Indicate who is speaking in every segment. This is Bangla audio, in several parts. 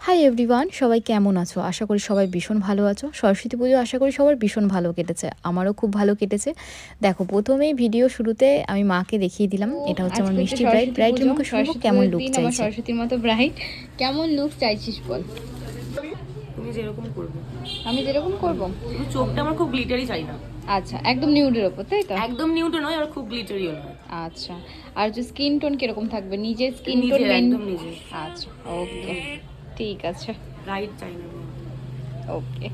Speaker 1: হাই এভরিওয়ান, সবাই কেমন আছো? আশা করি সবাই ভীষণ ভালো আছো। সরস্বতী পুজো আশা করি সবার ভীষণ ভালো কেটেছে। আমারও খুব ভালো কেটেছে। দেখো, প্রথমেই ভিডিও শুরুতে আমি মাকে দেখিয়ে দিলাম।
Speaker 2: তো
Speaker 1: এটা হচ্ছে আমার
Speaker 2: আজকে তো
Speaker 1: মিষ্টি ব্রাইড।
Speaker 2: সরস্বতী
Speaker 1: ব্রাইডের
Speaker 2: পুজো,
Speaker 1: মুখে শুনবো
Speaker 2: সরস্বতী
Speaker 1: কেমন
Speaker 2: পুজোর
Speaker 1: লুক
Speaker 2: দিন আমার
Speaker 1: চাইছে।
Speaker 2: সরস্বতীর মতো ব্রাইড। কেমন লুক চাইছিস বল?
Speaker 3: তুমি যেরকম করবে।
Speaker 2: আমি যেরকম করব।
Speaker 3: শুধু চোখটা আমার খুব গ্লিটারি চাই না।
Speaker 2: আচ্ছা, একদম নিউডের ওপর, তাই তো?
Speaker 3: একদম নিউটে নয় আর খুব গ্লিটারিও নয়।
Speaker 2: আচ্ছা, আর যে স্কিন টোন কিরকম থাকবে? নিজের স্কিন টোন
Speaker 3: নিজের, একদম নিজের।
Speaker 2: আচ্ছা, ওকে, ঠিক আছে,
Speaker 3: রাইট চাই না।
Speaker 2: ওকে।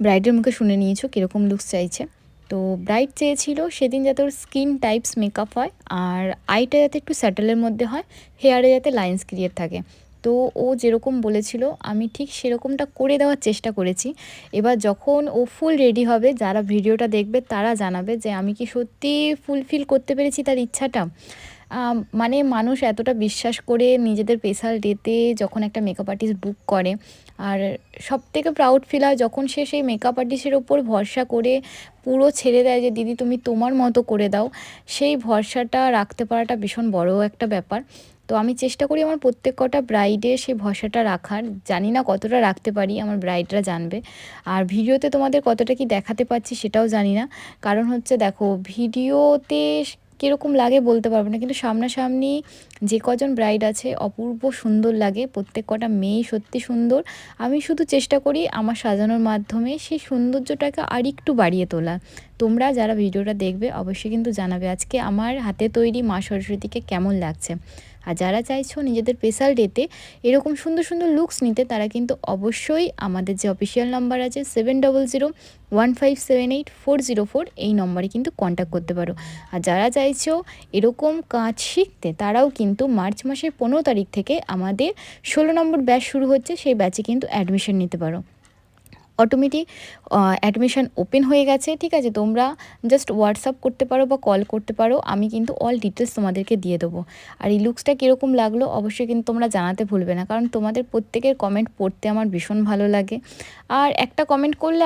Speaker 1: ব্রাইডের মুখে শুনে নিয়েছো কীরকম লুকস চাইছে। তো ব্রাইড চেয়েছিল সেদিন যাতে ওর স্কিন টাইপস মেকআপ হয়, আর আইটা যাতে একটু স্যাটেলের মধ্যে হয়, হেয়ারে যাতে লাইন্স ক্রিয়েট থাকে। তো ও যেরকম বলেছিল আমি ঠিক সেরকমটা করে দেওয়ার চেষ্টা করেছি। এবার যখন ও ফুল রেডি হবে, যারা ভিডিওটা দেখবে তারা জানাবে যে আমি কি সত্যি ফুলফিল করতে পেরেছি তার ইচ্ছাটা। মানে মানুষ এতটা বিশ্বাস করে নিজেদের স্পেশাল ডেতে যখন একটা মেকআপ আর্টিস্ট বুক করে, আর সবথেকে প্রাউড ফিল হয় যখন সে সেই মেকআপ আর্টিস্টের ওপর ভরসা করে পুরো ছেড়ে দেয় যে দিদি তুমি তোমার মতো করে দাও। সেই ভরসাটা রাখতে পারাটা ভীষণ বড় একটা ব্যাপার। তো আমি চেষ্টা করি আমার প্রত্যেক কটা ব্রাইডে সেই ভরসাটা রাখার। জানি না কতটা রাখতে পারি, আমার ব্রাইডরা জানবে। আর ভিডিওতে তোমাদের কতটা কি দেখাতে পারছি সেটাও জানি না, কারণ হচ্ছে দেখো ভিডিওতে কীরকম লাগে বলতে পারবো না, কিন্তু সামনাসামনি যে কজন ব্রাইড আছে অপূর্ব সুন্দর লাগে। প্রত্যেক কটা মেয়েই সত্যি সুন্দর। আমি শুধু চেষ্টা করি আমার সাজানোর মাধ্যমে সেই সৌন্দর্যটাকে আরেকটু বাড়িয়ে তোলা। তোমরা যারা ভিডিওটা দেখবে অবশ্যই কিন্তু জানাবে আজকে আমার হাতে তৈরি মা সরস্বতীকে কেমন লাগছে। আর যারা চাইছো নিজেদের স্পেশাল ডেতে এরকম সুন্দর সুন্দর লুকস নিতে, তারা কিন্তু অবশ্যই আমাদের যে অফিসিয়াল নাম্বার আছে 7001578404, এই নম্বরে কিন্তু কন্ট্যাক্ট করতে পারো। আর যারা চাইছো এরকম কাজ শিখতে, তারাও কিন্তু মার্চ মাসের 15 তারিখ থেকে আমাদের 16 নম্বর ব্যাচ শুরু হচ্ছে, সেই ব্যাচে কিন্তু অ্যাডমিশন নিতে পারো। অটোমেটিক অ্যাডমিশন ওপেন হয়ে গেছে, ঠিক আছে? তোমরা জাস্ট হোয়াটসঅ্যাপ করতে পারো বা কল করতে পারো, আমি কিন্তু অল ডিটেলস তোমাদেরকে দিয়ে দেবো। আর এই লুকসটা কীরকম লাগলো অবশ্যই কিন্তু তোমরা জানাতে ভুলবে না, কারণ তোমাদের প্রত্যেকের কমেন্ট পড়তে আমার ভীষণ ভালো লাগে। আর একটা কমেন্ট করলে